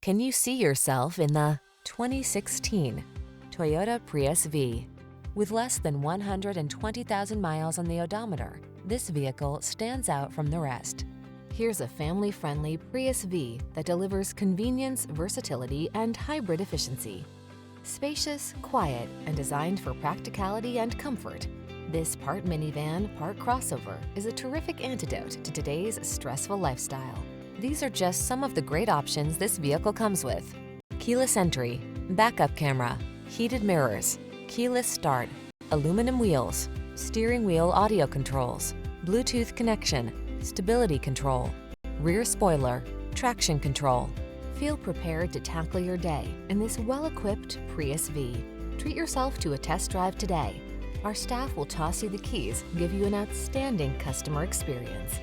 Can you see yourself in the 2016 Toyota Prius V? With less than 120,000 miles on the odometer, this vehicle stands out from the rest. Here's a family-friendly Prius V that delivers convenience, versatility, and hybrid efficiency. Spacious, quiet, and designed for practicality and comfort, this part minivan, part crossover is a terrific antidote to today's stressful lifestyle. These are just some of the great options this vehicle comes with: keyless entry, backup camera, heated mirrors, keyless start, aluminum wheels, steering wheel audio controls, Bluetooth connection, stability control, rear spoiler, traction control. Feel prepared to tackle your day in this well-equipped Prius V. Treat yourself to a test drive today. Our staff will toss you the keys and give you an outstanding customer experience.